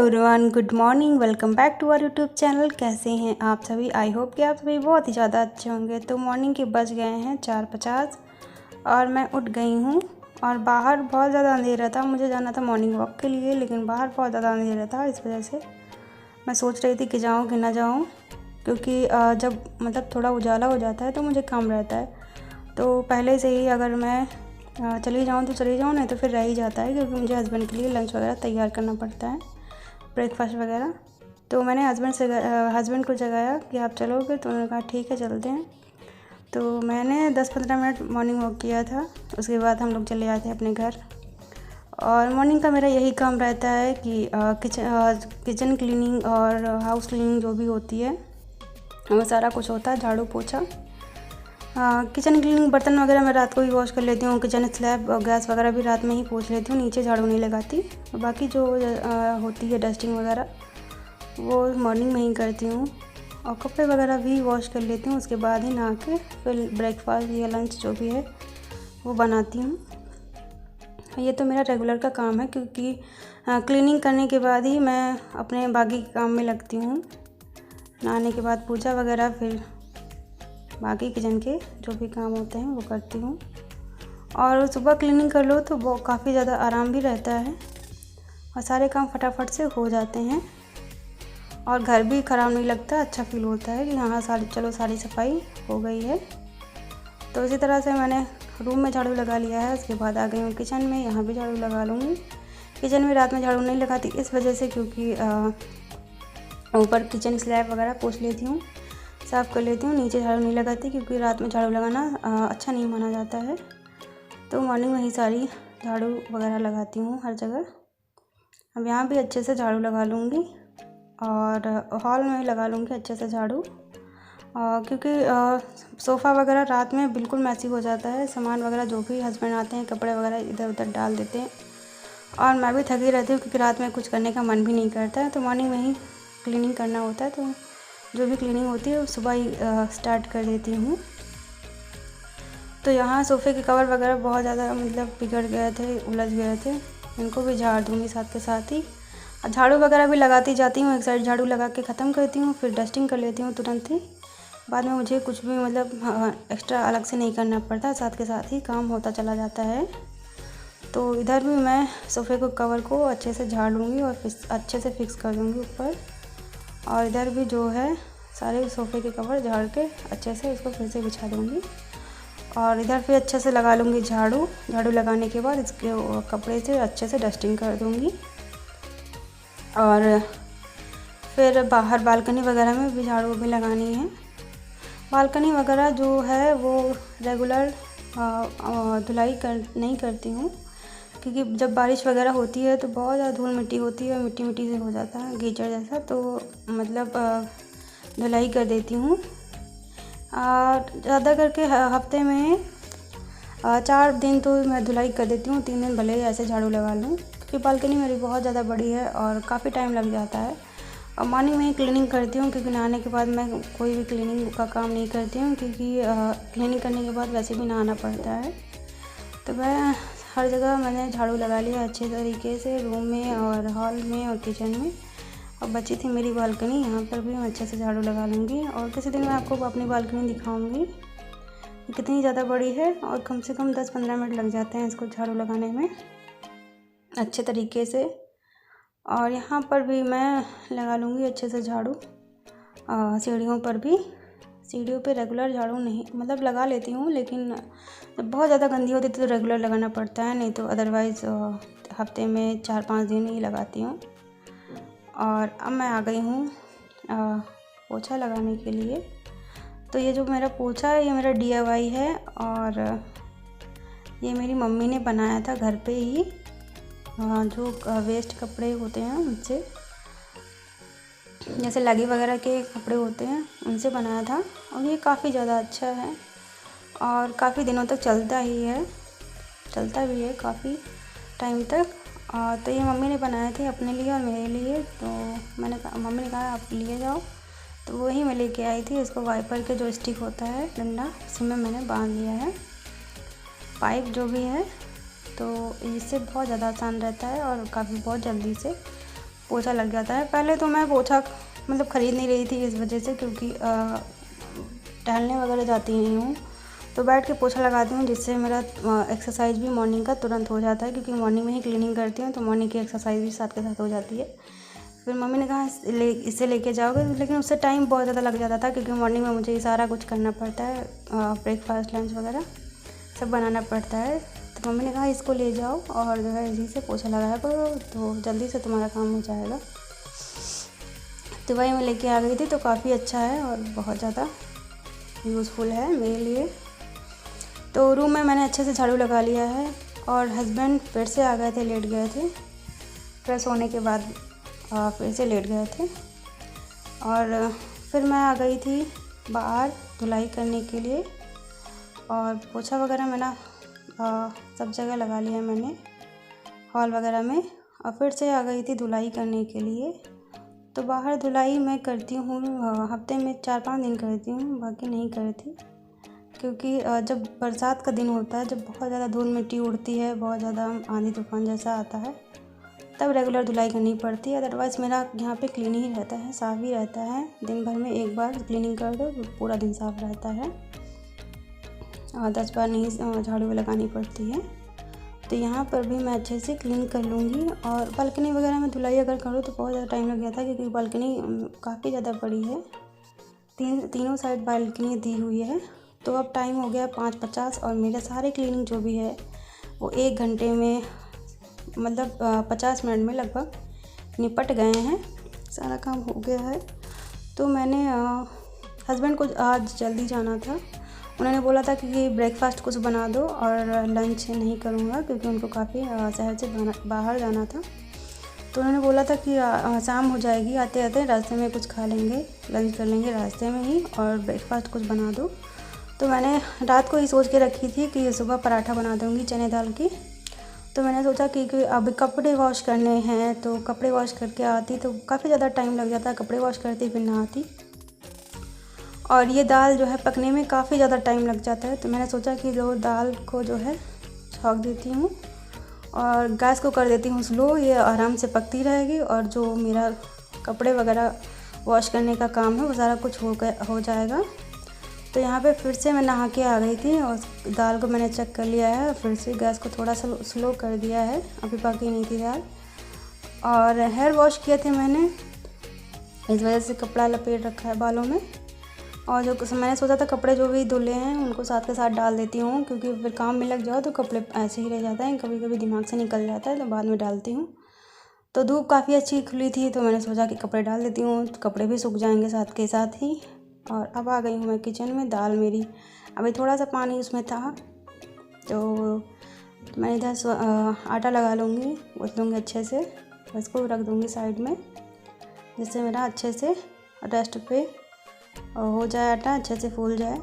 Everyone, good morning. Welcome back to our YouTube channel. कैसे हैं आप सभी? आई होप कि आप सभी बहुत ही ज़्यादा अच्छे होंगे। तो मॉर्निंग के बज गए हैं 4:50 और मैं उठ गई हूँ। और बाहर बहुत ज़्यादा अंधेरा था, मुझे जाना था मॉर्निंग वॉक के लिए, लेकिन बाहर बहुत ज़्यादा अंधेरा था। इस वजह से मैं सोच रही थी कि जाऊँ कि ना जाऊँ, क्योंकि जब मतलब थोड़ा उजाला हो जाता है तो मुझे काम रहता है। तो पहले से ही अगर मैं चली जाऊँ तो चली जाऊँ, नहीं तो फिर रह ही जाता है, क्योंकि मुझे हस्बैंड के लिए लंच वगैरह तैयार करना पड़ता है, ब्रेकफास्ट वगैरह। तो मैंने हस्बैंड को जगाया कि आप चलोगे, तो उन्होंने कहा ठीक है चलते हैं। तो मैंने 10-15 मिनट मॉर्निंग वॉक किया था। उसके बाद हम लोग चले आते हैं अपने घर। और मॉर्निंग का मेरा यही काम रहता है कि किचन क्लीनिंग और हाउस क्लीनिंग जो भी होती है वो सारा कुछ होता है, झाड़ू पोछा। किचन क्लीनिंग, बर्तन वगैरह मैं रात को ही वॉश कर लेती हूँ। किचन स्लैब और गैस वगैरह भी रात में ही पोंछ लेती हूँ, नीचे झाड़ू नहीं लगाती। बाकी जो होती है डस्टिंग वगैरह वो मॉर्निंग में ही करती हूँ। और कपड़े वगैरह भी वॉश कर लेती हूँ, उसके बाद ही नहा के फिर ब्रेकफास्ट या लंच जो भी है वो बनाती हूँ। ये तो मेरा रेगुलर का काम है, क्योंकि क्लीनिंग करने के बाद ही मैं अपने बाकी काम में लगती हूँ। नहाने के बाद पूजा वगैरह, फिर बाकी किचन के जो भी काम होते हैं वो करती हूँ। और सुबह क्लीनिंग कर लो तो वो काफ़ी ज़्यादा आराम भी रहता है और सारे काम फटाफट से हो जाते हैं और घर भी ख़राब नहीं लगता। अच्छा फील होता है कि हाँ सारी सफाई हो गई है। तो इसी तरह से मैंने रूम में झाड़ू लगा लिया है। उसके बाद आ गई हूँ किचन में, यहाँ भी झाड़ू लगा लूँगी। किचन में रात में झाड़ू नहीं लगाती इस वजह से, क्योंकि ऊपर किचन स्लैब वगैरह पोंछ लेती हूँ, साफ़ कर लेती हूँ। नीचे झाड़ू नहीं लगाती, क्योंकि रात में झाड़ू लगाना अच्छा नहीं माना जाता है। तो मॉर्निंग में ही सारी झाड़ू वगैरह लगाती हूँ हर जगह। अब यहाँ भी अच्छे से झाड़ू लगा लूँगी और हॉल में भी लगा लूँगी अच्छे से झाड़ू, क्योंकि सोफ़ा वगैरह रात में बिल्कुल मैसी हो जाता है। सामान वगैरह जो भी हस्बैंड आते हैं, कपड़े वगैरह इधर उधर डाल देते हैं और मैं भी थकी रहती हूँ, क्योंकि रात में कुछ करने का मन भी नहीं करता है। तो मॉर्निंग में ही क्लीनिंग करना होता है, तो जो भी क्लीनिंग होती है वो सुबह ही स्टार्ट कर देती हूँ। तो यहाँ सोफ़े के कवर वगैरह बहुत ज़्यादा मतलब बिगड़ गए थे, उलझ गए थे, इनको भी झाड़ दूँगी साथ के साथ ही। झाड़ू वगैरह भी लगाती जाती हूँ, एक साइड झाड़ू लगा के ख़त्म करती हूँ, फिर डस्टिंग कर लेती हूँ तुरंत ही। बाद में मुझे कुछ भी मतलब एक्स्ट्रा अलग से नहीं करना पड़ता, साथ के साथ ही काम होता चला जाता है। तो इधर भी मैं सोफ़े को कवर को अच्छे से झाड़ लूँगी और अच्छे से फिक्स कर दूँगी ऊपर। और इधर भी जो है सारे सोफ़े के कवर झाड़ के अच्छे से इसको फिर से बिछा दूँगी। और इधर फिर अच्छे से लगा लूँगी झाड़ू लगाने के बाद इसके कपड़े से अच्छे से डस्टिंग कर दूँगी। और फिर बाहर बालकनी वगैरह में भी झाड़ू भी लगानी है। बालकनी वगैरह जो है वो रेगुलर धुलाई नहीं करती हूँ, क्योंकि जब बारिश वगैरह होती है तो बहुत ज़्यादा धूल मिट्टी होती है, मिट्टी मिट्टी से हो जाता है कीचड़ जैसा। तो मतलब धुलाई कर देती हूँ ज़्यादा करके हफ्ते में 4 दिन तो मैं धुलाई कर देती हूँ। 3 दिन भले ही ऐसे झाड़ू लगा लूँ, क्योंकि बालकनी मेरी बहुत ज़्यादा बड़ी है और काफ़ी टाइम लग जाता है। और मॉर्निंग में ही क्लीनिंग करती हूँ, क्योंकि नहाने के बाद मैं कोई भी क्लीनिंग का काम नहीं करती हूँ, क्योंकि क्लीनिंग करने के बाद वैसे भी नहाना पड़ता है। तो मैं हर जगह मैंने झाड़ू लगा लिया अच्छे तरीके से, रूम में और हॉल में और किचन में। अब बची थी मेरी बालकनी, यहाँ पर भी मैं अच्छे से झाड़ू लगा लूँगी। और किसी दिन मैं आपको अपनी बालकनी दिखाऊँगी कितनी ज़्यादा बड़ी है, और कम से कम 10-15 मिनट लग जाते हैं इसको झाड़ू लगाने में अच्छे तरीके से। और यहाँ पर भी मैं लगा लूँगी अच्छे से झाड़ू। सीढ़ियों पर भी, सीढ़ियों पे रेगुलर झाड़ू नहीं मतलब लगा लेती हूँ, लेकिन जब बहुत ज़्यादा गंदी होती है तो रेगुलर लगाना पड़ता है, नहीं तो अदरवाइज़ हफ्ते में 4-5 दिन ही लगाती हूँ। और अब मैं आ गई हूँ पोछा लगाने के लिए। तो ये जो मेरा पोछा है ये मेरा DIY है, और ये मेरी मम्मी ने बनाया था घर पे ही, जो वेस्ट कपड़े होते हैं उनसे, जैसे लगी वगैरह के कपड़े होते हैं उनसे बनाया था। और ये काफ़ी ज़्यादा अच्छा है और काफ़ी दिनों तक चलता भी है काफ़ी टाइम तक। तो ये मम्मी ने बनाए थे अपने लिए और मेरे लिए। तो मम्मी ने कहा आप लिए जाओ, तो वही मैं लेके आई थी। इसको वाइपर के जो स्टिक होता है डंडा, उसी में मैंने बांध लिया है पाइप जो भी है। तो इससे बहुत ज़्यादा आसान रहता है और काफ़ी बहुत जल्दी से पोछा लग जाता है। पहले तो मैं पोछा मतलब ख़रीद नहीं रही थी इस वजह से, क्योंकि टहलने वगैरह जाती नहीं हूँ तो बैठ के पोछा लगाती हूँ, जिससे मेरा एक्सरसाइज भी मॉर्निंग का तुरंत हो जाता है, क्योंकि मॉर्निंग में ही क्लीनिंग करती हूँ तो मॉर्निंग की एक्सरसाइज भी साथ के साथ हो जाती है। फिर मम्मी ने कहा इसे लेके जाओगे, लेकिन उससे टाइम बहुत ज़्यादा लग जाता था, क्योंकि मॉर्निंग में मुझे ये सारा कुछ करना पड़ता है, ब्रेकफास्ट लंच वगैरह सब बनाना पड़ता है। तो मम्मी ने कहा इसको ले जाओ और जो है इसी से पोछा लगाया करो तो जल्दी से तुम्हारा काम हो जाएगा। तो वही मैं लेके आ गई थी, तो काफ़ी अच्छा है और बहुत ज़्यादा यूज़फुल है मेरे लिए। तो रूम में मैंने अच्छे से झाड़ू लगा लिया है और हस्बैंड फिर से आ गए थे, लेट गए थे, फ्रेश होने के बाद फिर से लेट गए थे। और फिर मैं आ गई थी बाहर धुलाई करने के लिए, और पोछा वगैरह मैंने सब जगह लगा लिया मैंने हॉल वगैरह में, और फिर से आ गई थी धुलाई करने के लिए। तो बाहर धुलाई मैं करती हूँ हफ्ते में 4-5 दिन करती हूँ, बाकी नहीं करती, क्योंकि जब बरसात का दिन होता है, जब बहुत ज़्यादा धूल मिट्टी उड़ती है, बहुत ज़्यादा आंधी तूफान जैसा आता है, तब रेगुलर धुलाई करनी पड़ती है। अदरवाइज़ मेरा यहाँ पे क्लीन ही रहता है, साफ़ ही रहता है। दिन भर में एक बार क्लीनिंग कर दो पूरा दिन साफ़ रहता है, और 10 बार नहीं झाड़ू लगानी पड़ती है। तो यहाँ पर भी मैं अच्छे से क्लीन कर लूँगी। और बालकनी वगैरह में धुलाई अगर करूँ तो बहुत ज़्यादा टाइम लग जाता है, क्योंकि बालकनी काफ़ी ज़्यादा बड़ी है, तीनों साइड बालकनी दी हुई है। तो अब टाइम हो गया 5:50, और मेरे सारे क्लीनिंग जो भी है वो 1 घंटे में मतलब 50 मिनट में लगभग निपट गए हैं, सारा काम हो गया है। तो मैंने हस्बैंड को आज जल्दी जाना था, उन्होंने बोला था कि ब्रेकफास्ट कुछ बना दो और लंच नहीं करूँगा, क्योंकि उनको काफ़ी शहर से बाहर जाना था। तो उन्होंने बोला था कि शाम हो जाएगी, आते आते रास्ते में कुछ खा लेंगे, लंच कर लेंगे रास्ते में ही, और ब्रेकफास्ट कुछ बना दो। तो मैंने रात को ही सोच के रखी थी कि सुबह पराठा बना दूँगी चने दाल की। तो मैंने सोचा कि अब कपड़े वॉश करने हैं, तो कपड़े वॉश करके आती तो काफ़ी ज़्यादा टाइम लग जाता है, कपड़े वॉश करती फिर नहाती, और ये दाल जो है पकने में काफ़ी ज़्यादा टाइम लग जाता है। तो मैंने सोचा कि जो दाल को जो है छौंक देती हूँ और गैस को कर देती हूँ स्लो, ये आराम से पकती रहेगी, और जो मेरा कपड़े वगैरह वॉश करने का काम है वो सारा कुछ हो जाएगा। तो यहाँ पे फिर से मैं नहा के आ गई थी, और दाल को मैंने चेक कर लिया है, फिर से गैस को थोड़ा सा स्लो कर दिया है, अभी पकी नहीं थी दाल। और हेयर वॉश किए थे मैंने, इस वजह से कपड़ा लपेट रखा है बालों में। और जो मैंने सोचा था कपड़े जो भी धुले हैं उनको साथ के साथ डाल देती हूँ, क्योंकि फिर काम में लग जाओ तो कपड़े ऐसे ही रह जाते हैं, कभी कभी दिमाग से निकल जाता है, तो बाद में डालती हूँ। तो धूप काफ़ी अच्छी खुली थी, तो मैंने सोचा कि कपड़े डाल देती हूँ, तो कपड़े भी सूख जाएंगे साथ के साथ ही। और अब आ गई हूँ मैं किचन में। दाल मेरी अभी थोड़ा सा पानी उसमें था, तो मैं इधर आटा लगा लूँगी, गूँथ लूँगी अच्छे से, इसको रख दूँगी साइड में, जिससे मेरा अच्छे से रेस्ट पे हो जाए, आटा अच्छे से फूल जाए।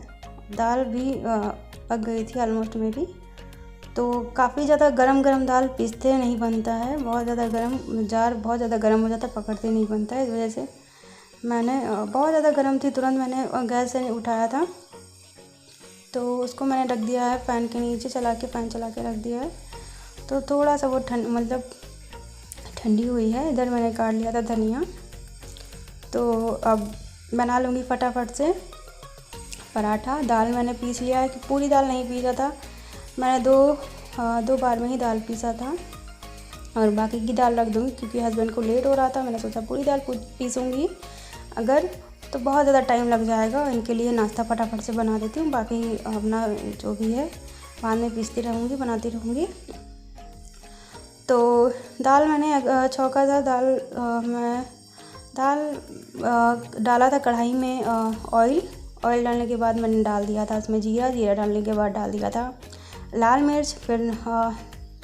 दाल भी पक गई थी ऑलमोस्ट मेरी। तो काफ़ी ज़्यादा गरम दाल पीसते नहीं बनता है, बहुत ज़्यादा जार बहुत ज़्यादा गर्म हो जाता है, पकड़ते नहीं बनता है। इस वजह से मैंने बहुत ज़्यादा गर्म थी, तुरंत मैंने गैस से उठाया था, तो उसको मैंने रख दिया है फ़ैन के नीचे, फ़ैन चला के रख दिया है। तो थोड़ा सा वो ठंडी हुई है। इधर मैंने काट लिया था धनिया। तो अब बना लूँगी फटाफट से पराठा। दाल मैंने पीस लिया है, कि पूरी दाल नहीं पीसा था मैंने, दो बार में ही दाल पीसा था, और बाकी की दाल रख दूँगी, क्योंकि हस्बैंड को लेट हो रहा था। मैंने सोचा पूरी दाल पीसूँगी अगर तो बहुत ज़्यादा टाइम लग जाएगा, इनके लिए नाश्ता फटाफट से बना देती हूँ, बाकी अपना जो भी है बाद में पीसती रहूँगी, बनाती रहूँगी। तो दाल मैंने छौंका था, दाल डाला था कढ़ाई में, ऑयल डालने के बाद मैंने डाल दिया था उसमें जीरा डालने के बाद डाल दिया था लाल मिर्च, फिर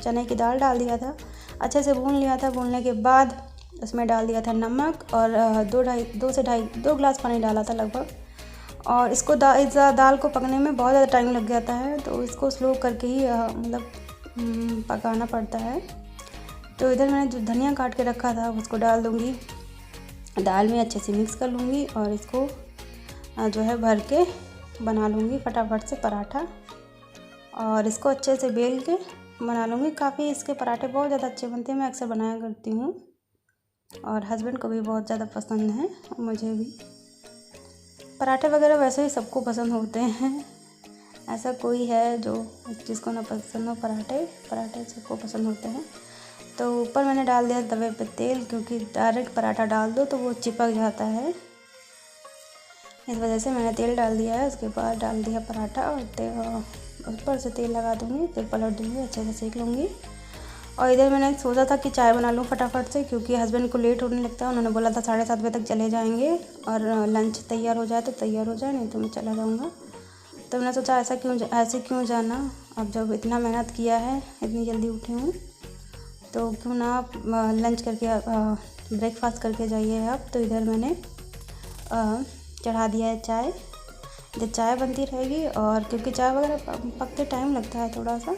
चने की दाल डाल दिया था, अच्छे से भून लिया था। भूनने के बाद उसमें डाल दिया था नमक, और 2 गिलास पानी डाला था लगभग। और इसको इस दाल को पकने में बहुत ज़्यादा टाइम लग जाता है, तो इसको स्लो करके ही मतलब पकाना पड़ता है। तो इधर मैंने जो धनिया काट के रखा था उसको डाल दूँगी दाल में, अच्छे से मिक्स कर लूँगी, और इसको जो है भर के बना लूँगी फटाफट से पराठा, और इसको अच्छे से बेल के बना लूँगी। काफ़ी इसके पराठे बहुत ज़्यादा अच्छे बनते हैं, मैं अक्सर बनाया करती हूँ। और हस्बैंड को भी बहुत ज़्यादा पसंद है, मुझे भी। पराठे वगैरह वैसे ही सबको पसंद होते हैं, ऐसा कोई है जो जिसको ना पसंद हो। पराठे सबको पसंद होते हैं। तो ऊपर मैंने डाल दिया तवे पे तेल, क्योंकि डायरेक्ट पराठा डाल दो तो वो चिपक जाता है, इस वजह से मैंने तेल डाल दिया है। उसके बाद डाल दिया पराठा और ऊपर से तेल लगा दूँगी, फिर पलट दूँगी, अच्छे से सेक लूँगी। और इधर मैंने सोचा था कि चाय बना लूँ फटाफट से, क्योंकि हस्बैंड को लेट होने लगता है। उन्होंने बोला था 7:30 बजे तक चले जाएंगे और लंच तैयार हो जाए तो तैयार हो जाए, नहीं तो मैं चला जाऊँगा। तो मैंने सोचा ऐसे क्यों जाना, अब जब इतना मेहनत किया है, इतनी जल्दी उठी हूँ, तो क्यों ना आप लंच करके ब्रेकफास्ट करके जाइए आप। तो इधर मैंने चढ़ा दिया है चाय। जब चाय बनती रहेगी, और क्योंकि चाय वगैरह पकते टाइम लगता है थोड़ा सा,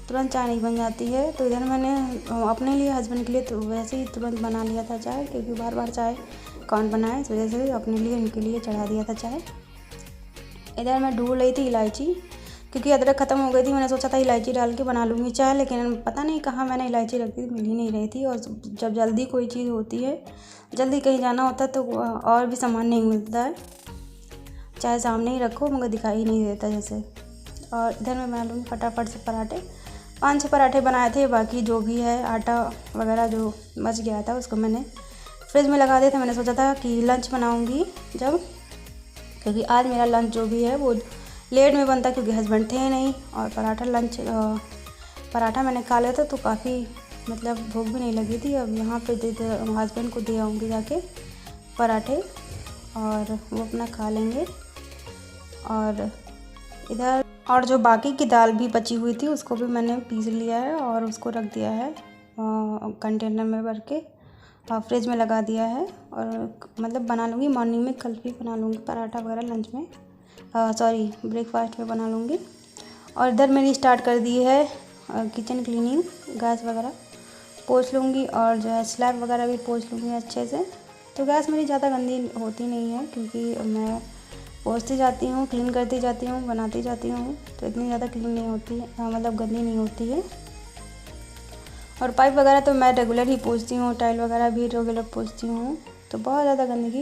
तुरंत चाय नहीं बन जाती है। तो इधर मैंने अपने लिए, हस्बैंड के लिए तो वैसे ही तुरंत बना लिया था चाय, क्योंकि बार बार चाय कौन बनाए, इस वजह से अपने लिए, इनके लिए चढ़ा दिया था चाय। इधर मैं ढूंढ रही थी इलायची, क्योंकि अदरक ख़त्म हो गई थी। मैंने सोचा था इलायची डाल के बना लूँगी चाय, लेकिन पता नहीं कहाँ मैंने इलायची रख दी थी, मिल ही नहीं रही थी। और जब जल्दी कोई चीज़ होती है, जल्दी कहीं जाना होता है, तो और भी सामान नहीं मिलता है, चाहे सामने ही रखो मगर दिखाई ही नहीं देता जैसे। और इधर मैं बना लूँगी फटाफट से पराठे। 5-6 पराठे बनाए थे, बाकी जो भी है आटा वगैरह जो बच गया था उसको मैंने फ्रिज में लगा दिया था। मैंने सोचा था कि लंच बनाऊँगी जब, क्योंकि आज मेरा लंच जो भी है वो लेट में बनता, क्योंकि हस्बैंड थे नहीं। और पराठा मैंने खा लिया था, तो काफ़ी मतलब भूख भी नहीं लगी थी। अब यहाँ पे हस्बैंड को दे आऊँगी जाके पराठे, और वो अपना खा लेंगे। और इधर और जो बाकी की दाल भी बची हुई थी, उसको भी मैंने पीस लिया है और उसको रख दिया है कंटेनर में भर के, फ्रिज में लगा दिया है। और मतलब बना लूँगी मॉर्निंग में, कल भी बना लूँगी पराठा वगैरह लंच में, ब्रेकफास्ट में बना लूँगी। और इधर मैंने स्टार्ट कर दी है किचन क्लीनिंग, गैस वगैरह पोंछ लूँगी, और जो है स्लैब वगैरह भी पोंछ लूँगी अच्छे से। तो गैस मेरी ज़्यादा गंदी होती नहीं है, क्योंकि मैं पोंछती जाती हूँ, क्लीन करती जाती हूँ, बनाती जाती हूँ, तो इतनी ज़्यादा क्लीन नहीं होती है, मतलब गंदी नहीं होती है। और पाइप वगैरह तो मैं रेगुलर ही पोंछती हूँ, टाइल वगैरह भी रेगुलर पोंछती हूँ, तो बहुत ज़्यादा गंदगी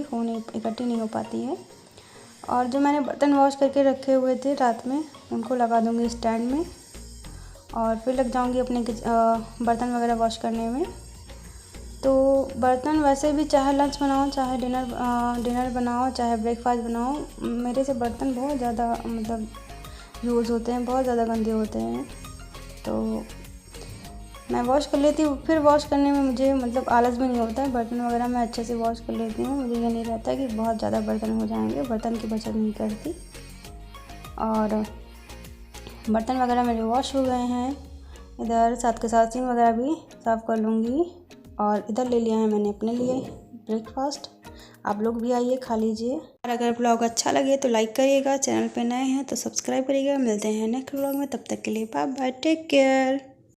इकट्ठी नहीं हो पाती है। और जो मैंने बर्तन वॉश करके रखे हुए थे रात में, उनको लगा दूँगी स्टैंड में, और फिर लग जाऊँगी अपने बर्तन वगैरह वॉश करने में। तो बर्तन वैसे भी, चाहे लंच बनाओ, चाहे डिनर बनाओ, चाहे ब्रेकफास्ट बनाओ, मेरे से बर्तन बहुत ज़्यादा मतलब यूज़ होते हैं, बहुत ज़्यादा गंदे होते हैं। तो मैं वॉश कर लेती हूँ, फिर वॉश करने में मुझे मतलब आलस भी नहीं होता है। बर्तन वगैरह मैं अच्छे से वॉश कर लेती हूँ, मुझे ये नहीं रहता कि बहुत ज़्यादा बर्तन हो जाएंगे, बर्तन की बचत नहीं करती। और बर्तन वगैरह मेरे वॉश हो गए हैं। इधर साथ के साथ सिंक वगैरह भी साफ़ कर लूँगी। और इधर ले लिया है मैंने अपने लिए ब्रेकफास्ट, आप लोग भी आइए खा लीजिए। और अगर ब्लॉग अच्छा लगे तो लाइक करिएगा, चैनल पे नए हैं तो सब्सक्राइब करिएगा। मिलते हैं नेक्स्ट ब्लॉग में, तब तक के लिए बाय बाय, टेक केयर।